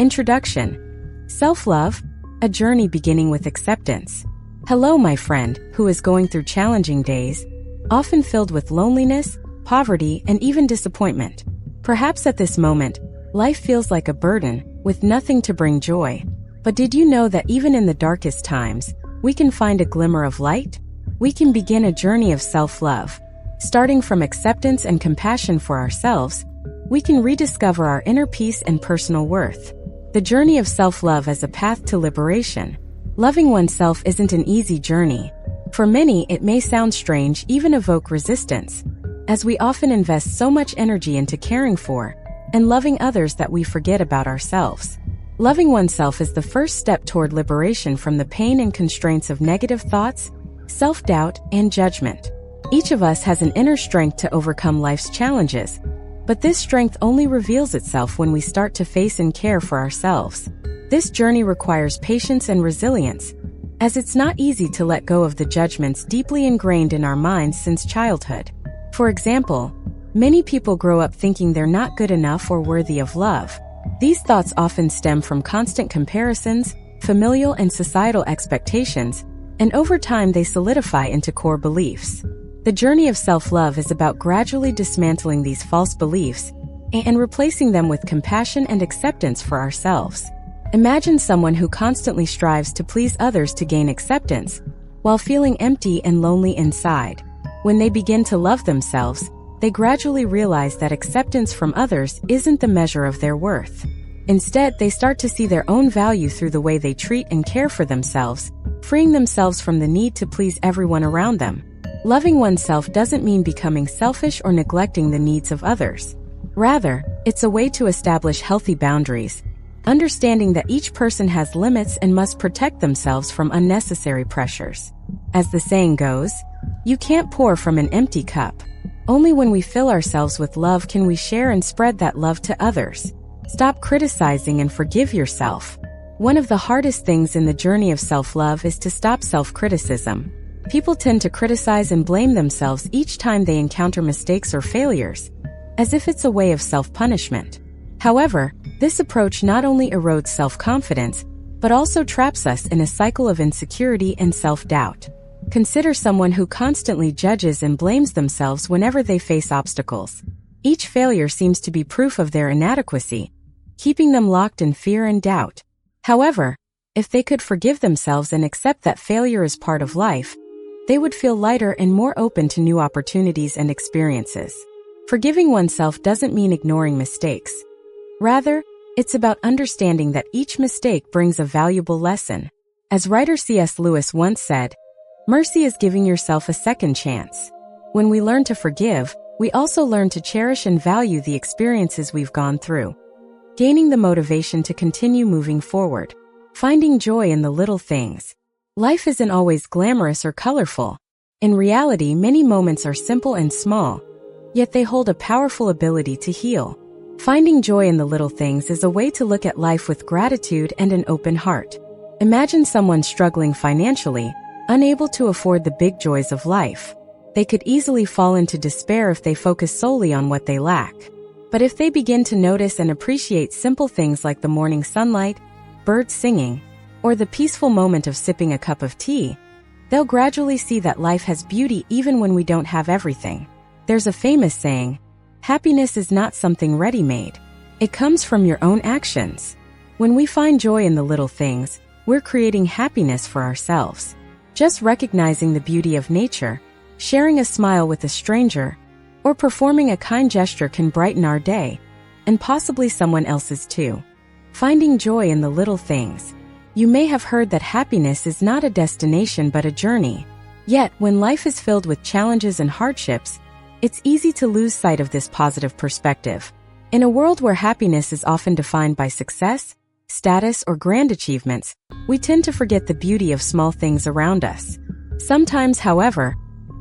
Introduction. Self-love, a journey beginning with acceptance. Hello, my friend, who is going through challenging days, often filled with loneliness, poverty, and even disappointment. Perhaps at this moment, life feels like a burden, with nothing to bring joy. But did you know that even in the darkest times, we can find a glimmer of light? We can begin a journey of self-love. Starting from acceptance and compassion for ourselves, we can rediscover our inner peace and personal worth. The journey of self-love as a path to liberation. Loving oneself isn't an easy journey. For many, it may sound strange, even evoke resistance, as we often invest so much energy into caring for and loving others that we forget about ourselves. Loving oneself is the first step toward liberation from the pain and constraints of negative thoughts, self-doubt, and judgment. Each of us has an inner strength to overcome life's challenges, but this strength only reveals itself when we start to face and care for ourselves. This journey requires patience and resilience, as it's not easy to let go of the judgments deeply ingrained in our minds since childhood. For example, many people grow up thinking they're not good enough or worthy of love. These thoughts often stem from constant comparisons, familial and societal expectations, and over time they solidify into core beliefs. The journey of self-love is about gradually dismantling these false beliefs and replacing them with compassion and acceptance for ourselves. Imagine someone who constantly strives to please others to gain acceptance, while feeling empty and lonely inside. When they begin to love themselves, they gradually realize that acceptance from others isn't the measure of their worth. Instead, they start to see their own value through the way they treat and care for themselves, freeing themselves from the need to please everyone around them. Loving oneself doesn't mean becoming selfish or neglecting the needs of others. Rather, it's a way to establish healthy boundaries, understanding that each person has limits and must protect themselves from unnecessary pressures. As the saying goes, you can't pour from an empty cup. Only when we fill ourselves with love can we share and spread that love to others. Stop criticizing and forgive yourself. One of the hardest things in the journey of self-love is to stop self-criticism. People tend to criticize and blame themselves each time they encounter mistakes or failures, as if it's a way of self-punishment. However, this approach not only erodes self-confidence, but also traps us in a cycle of insecurity and self-doubt. Consider someone who constantly judges and blames themselves whenever they face obstacles. Each failure seems to be proof of their inadequacy, keeping them locked in fear and doubt. However, if they could forgive themselves and accept that failure is part of life, they would feel lighter and more open to new opportunities and experiences. Forgiving oneself doesn't mean ignoring mistakes. Rather, it's about understanding that each mistake brings a valuable lesson. As writer C.S. Lewis once said, "Mercy is giving yourself a second chance." When we learn to forgive, we also learn to cherish and value the experiences we've gone through, gaining the motivation to continue moving forward. Finding joy in the little things. Life isn't always glamorous or colorful. In reality, many moments are simple and small, yet they hold a powerful ability to heal. Finding joy in the little things is a way to look at life with gratitude and an open heart. Imagine someone struggling financially, unable to afford the big joys of life. They could easily fall into despair if they focus solely on what they lack. But if they begin to notice and appreciate simple things like the morning sunlight, birds singing, or the peaceful moment of sipping a cup of tea, they'll gradually see that life has beauty even when we don't have everything. There's a famous saying, "Happiness is not something ready-made. It comes from your own actions." When we find joy in the little things, we're creating happiness for ourselves. Just recognizing the beauty of nature, sharing a smile with a stranger, or performing a kind gesture can brighten our day, and possibly someone else's too. Finding joy in the little things. You may have heard that happiness is not a destination but a journey. Yet, when life is filled with challenges and hardships, it's easy to lose sight of this positive perspective. In a world where happiness is often defined by success, status, or grand achievements, we tend to forget the beauty of small things around us. Sometimes, however,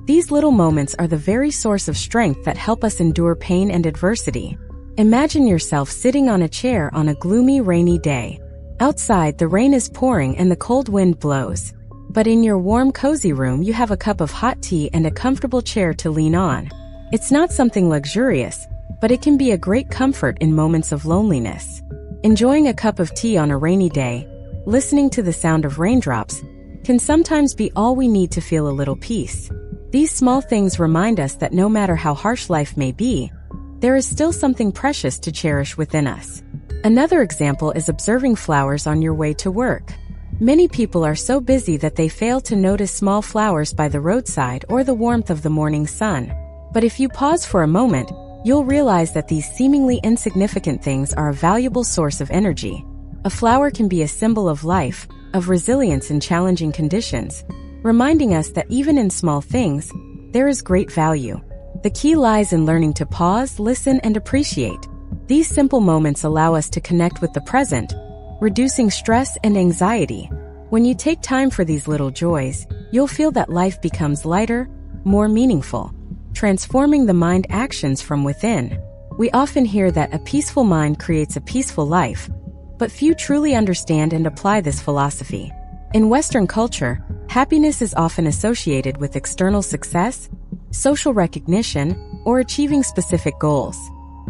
these little moments are the very source of strength that help us endure pain and adversity. Imagine yourself sitting on a chair on a gloomy, rainy day. Outside, the rain is pouring and the cold wind blows. But in your warm, cozy room, you have a cup of hot tea and a comfortable chair to lean on. It's not something luxurious, but it can be a great comfort in moments of loneliness. Enjoying a cup of tea on a rainy day, listening to the sound of raindrops, can sometimes be all we need to feel a little peace. These small things remind us that no matter how harsh life may be, there is still something precious to cherish within us. Another example is observing flowers on your way to work. Many people are so busy that they fail to notice small flowers by the roadside or the warmth of the morning sun. But if you pause for a moment, you'll realize that these seemingly insignificant things are a valuable source of energy. A flower can be a symbol of life, of resilience in challenging conditions, reminding us that even in small things, there is great value. The key lies in learning to pause, listen, and appreciate. These simple moments allow us to connect with the present, reducing stress and anxiety. When you take time for these little joys, you'll feel that life becomes lighter, more meaningful, transforming the mind actions from within. We often hear that a peaceful mind creates a peaceful life, but few truly understand and apply this philosophy. In Western culture, happiness is often associated with external success, social recognition, or achieving specific goals.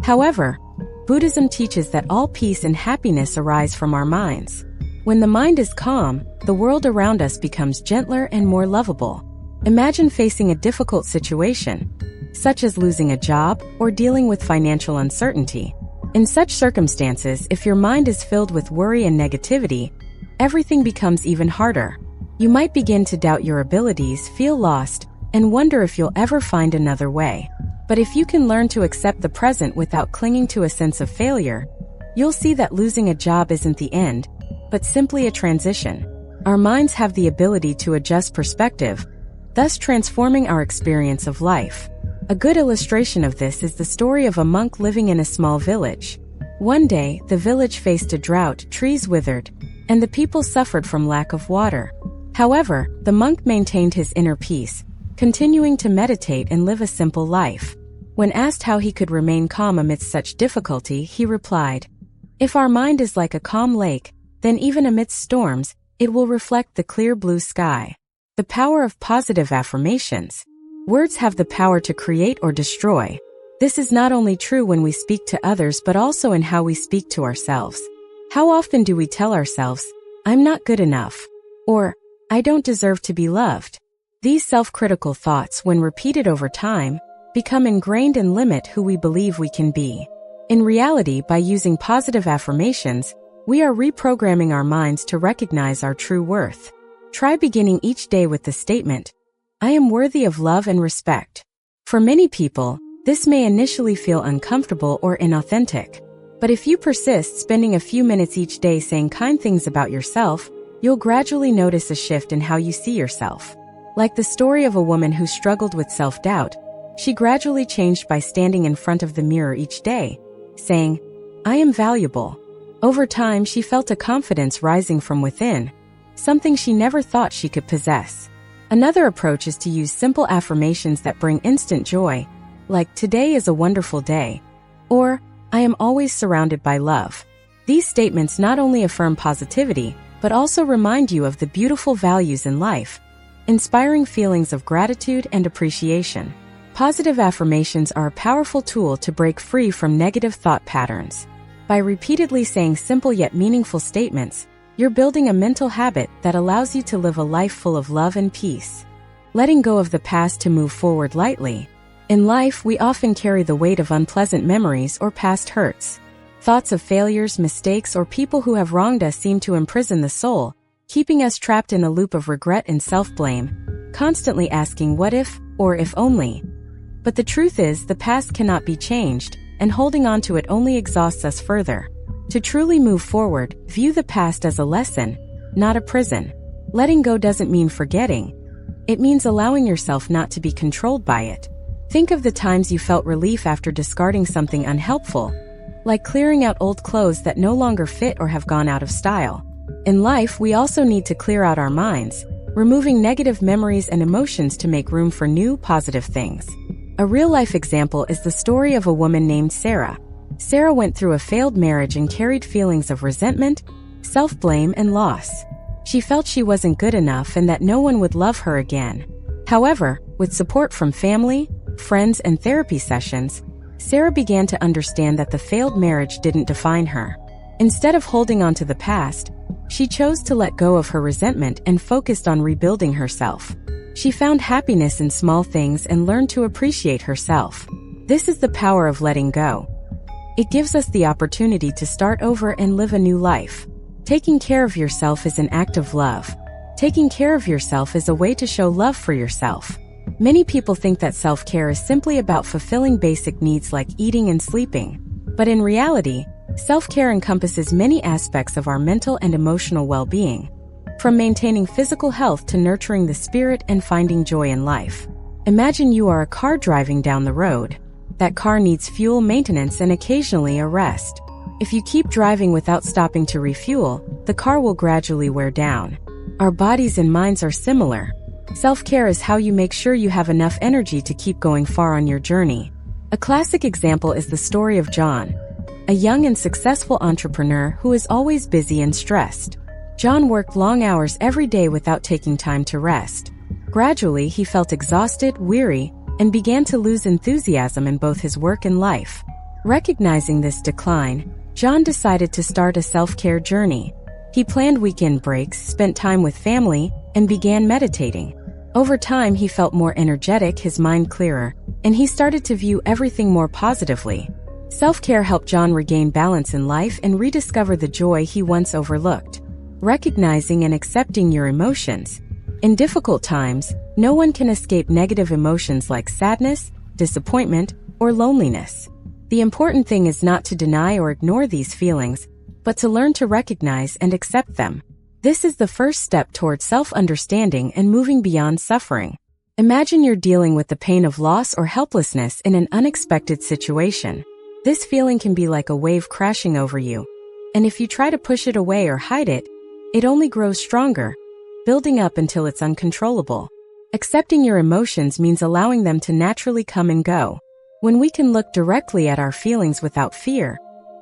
However, Buddhism teaches that all peace and happiness arise from our minds. When the mind is calm, the world around us becomes gentler and more lovable. Imagine facing a difficult situation, such as losing a job or dealing with financial uncertainty. In such circumstances, if your mind is filled with worry and negativity, everything becomes even harder. You might begin to doubt your abilities, feel lost, and wonder if you'll ever find another way. But if you can learn to accept the present without clinging to a sense of failure, you'll see that losing a job isn't the end, but simply a transition. Our minds have the ability to adjust perspective, thus transforming our experience of life. A good illustration of this is the story of a monk living in a small village. One day, the village faced a drought, trees withered, and the people suffered from lack of water. However, the monk maintained his inner peace, continuing to meditate and live a simple life. When asked how he could remain calm amidst such difficulty, he replied, "If our mind is like a calm lake, then even amidst storms, it will reflect the clear blue sky." The power of positive affirmations. Words have the power to create or destroy. This is not only true when we speak to others but also in how we speak to ourselves. How often do we tell ourselves, "I'm not good enough," or "I don't deserve to be loved"? These self-critical thoughts, when repeated over time, become ingrained and limit who we believe we can be. In reality, by using positive affirmations, we are reprogramming our minds to recognize our true worth. Try beginning each day with the statement, "I am worthy of love and respect." For many people, this may initially feel uncomfortable or inauthentic. But if you persist, spending a few minutes each day saying kind things about yourself, you'll gradually notice a shift in how you see yourself. Like the story of a woman who struggled with self-doubt, she gradually changed by standing in front of the mirror each day, saying, "I am valuable." Over time, she felt a confidence rising from within, something she never thought she could possess. Another approach is to use simple affirmations that bring instant joy, like "Today is a wonderful day," or "I am always surrounded by love." These statements not only affirm positivity, but also remind you of the beautiful values in life, inspiring feelings of gratitude and appreciation. Positive affirmations are a powerful tool to break free from negative thought patterns. By repeatedly saying simple yet meaningful statements, you're building a mental habit that allows you to live a life full of love and peace. Letting go of the past to move forward lightly. In life, we often carry the weight of unpleasant memories or past hurts. Thoughts of failures, mistakes, or people who have wronged us seem to imprison the soul, keeping us trapped in a loop of regret and self-blame, constantly asking what if, or if only. But the truth is, the past cannot be changed, and holding on to it only exhausts us further. To truly move forward, view the past as a lesson, not a prison. Letting go doesn't mean forgetting. It means allowing yourself not to be controlled by it. Think of the times you felt relief after discarding something unhelpful, like clearing out old clothes that no longer fit or have gone out of style. In life, we also need to clear out our minds, removing negative memories and emotions to make room for new, positive things. A real-life example is the story of a woman named Sarah. Sarah went through a failed marriage and carried feelings of resentment, self-blame, and loss. She felt she wasn't good enough and that no one would love her again. However, with support from family, friends, and therapy sessions, Sarah began to understand that the failed marriage didn't define her. Instead of holding on to the past, she chose to let go of her resentment and focused on rebuilding herself. She found happiness in small things and learned to appreciate herself. This is the power of letting go. It gives us the opportunity to start over and live a new life. Taking care of yourself is an act of love. Taking care of yourself is a way to show love for yourself. Many people think that self-care is simply about fulfilling basic needs like eating and sleeping. But in reality, self-care encompasses many aspects of our mental and emotional well-being, from maintaining physical health to nurturing the spirit and finding joy in life. Imagine you are a car driving down the road. That car needs fuel, maintenance, and occasionally a rest. If you keep driving without stopping to refuel, the car will gradually wear down. Our bodies and minds are similar. Self-care is how you make sure you have enough energy to keep going far on your journey. A classic example is the story of John, a young and successful entrepreneur who is always busy and stressed. John worked long hours every day without taking time to rest. Gradually, he felt exhausted, weary, and began to lose enthusiasm in both his work and life. Recognizing this decline, John decided to start a self-care journey. He planned weekend breaks, spent time with family, and began meditating. Over time, he felt more energetic, his mind clearer, and he started to view everything more positively. Self-care helped John regain balance in life and rediscover the joy he once overlooked. Recognizing and accepting your emotions. In difficult times, no one can escape negative emotions like sadness, disappointment, or loneliness. The important thing is not to deny or ignore these feelings, but to learn to recognize and accept them. This is the first step toward self-understanding and moving beyond suffering. Imagine you're dealing with the pain of loss or helplessness in an unexpected situation. This feeling can be like a wave crashing over you. And if you try to push it away or hide it, it only grows stronger, building up until it's uncontrollable. Accepting your emotions means allowing them to naturally come and go. When we can look directly at our feelings without fear,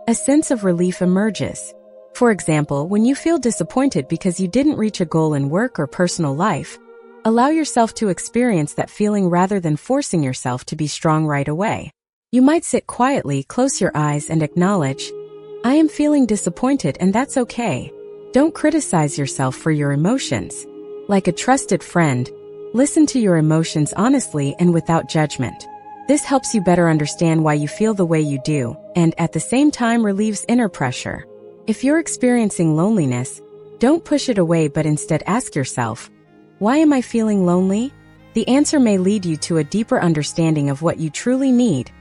a sense of relief emerges. For example, when you feel disappointed because you didn't reach a goal in work or personal life, allow yourself to experience that feeling rather than forcing yourself to be strong right away. You might sit quietly, close your eyes, and acknowledge, "I am feeling disappointed, and that's okay." Don't criticize yourself for your emotions. Like a trusted friend, listen to your emotions honestly and without judgment. This helps you better understand why you feel the way you do, and at the same time relieves inner pressure. If you're experiencing loneliness, don't push it away but instead ask yourself, "Why am I feeling lonely?" The answer may lead you to a deeper understanding of what you truly need.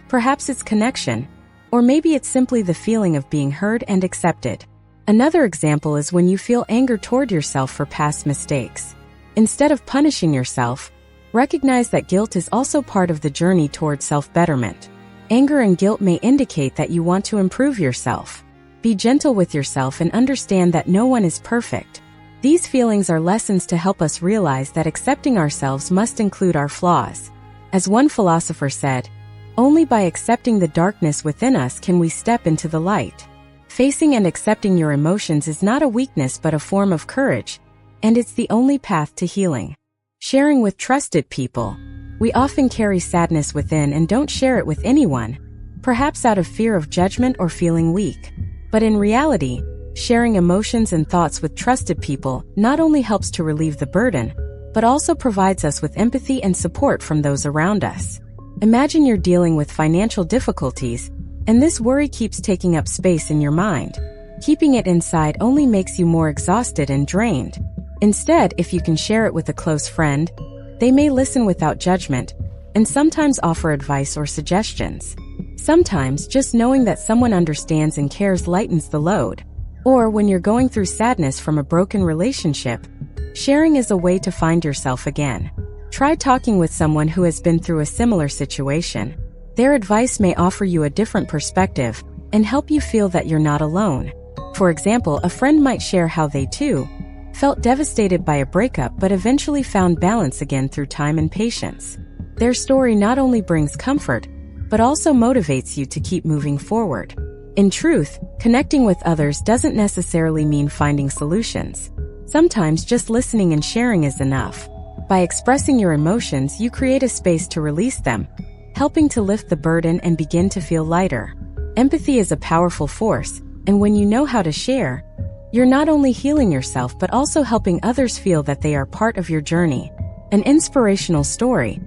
Perhaps it's connection, or maybe it's simply the feeling of being heard and accepted. Another example is when you feel anger toward yourself for past mistakes. Instead of punishing yourself, recognize that guilt is also part of the journey toward self-betterment. Anger and guilt may indicate that you want to improve yourself. Be gentle with yourself and understand that no one is perfect. These feelings are lessons to help us realize that accepting ourselves must include our flaws. As one philosopher said, "Only by accepting the darkness within us can we step into the light." Facing and accepting your emotions is not a weakness but a form of courage, and it's the only path to healing. Sharing with trusted people. We often carry sadness within and don't share it with anyone, perhaps out of fear of judgment or feeling weak. But in reality, sharing emotions and thoughts with trusted people not only helps to relieve the burden, but also provides us with empathy and support from those around us. Imagine you're dealing with financial difficulties, and this worry keeps taking up space in your mind. Keeping it inside only makes you more exhausted and drained. Instead, if you can share it with a close friend, they may listen without judgment, and sometimes offer advice or suggestions. Sometimes just knowing that someone understands and cares lightens the load. Or when you're going through sadness from a broken relationship, sharing is a way to find yourself again. Try talking with someone who has been through a similar situation. Their advice may offer you a different perspective and help you feel that you're not alone. For example, a friend might share how they too felt devastated by a breakup but eventually found balance again through time and patience. Their story not only brings comfort, but also motivates you to keep moving forward. In truth, connecting with others doesn't necessarily mean finding solutions. Sometimes just listening and sharing is enough. By expressing your emotions, you create a space to release them, helping to lift the burden and begin to feel lighter. Empathy is a powerful force, And when you know how to share, you're not only healing yourself but also helping others feel that they are part of your journey. An inspirational story: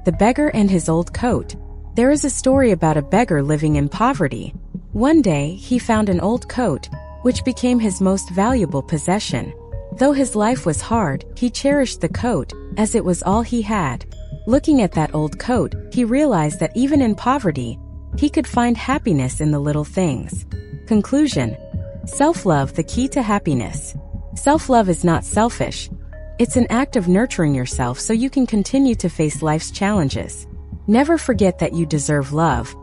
The Beggar and His Old Coat. There is a story about a beggar living in poverty. One day, he found an old coat, which became his most valuable possession. Though his life was hard, he cherished the coat, as it was all he had. Looking at that old coat, he realized that even in poverty, he could find happiness in the little things. Conclusion: self-love, the key to happiness. Self-love is not selfish. It's an act of nurturing yourself so you can continue to face life's challenges. Never forget that you deserve love,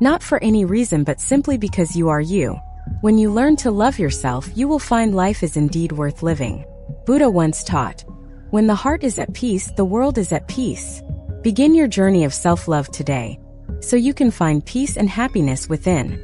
not for any reason but simply because you are you. When you learn to love yourself, you will find life is indeed worth living. Buddha once taught, "When the heart is at peace, the world is at peace." Begin your journey of self-love today, so you can find peace and happiness within.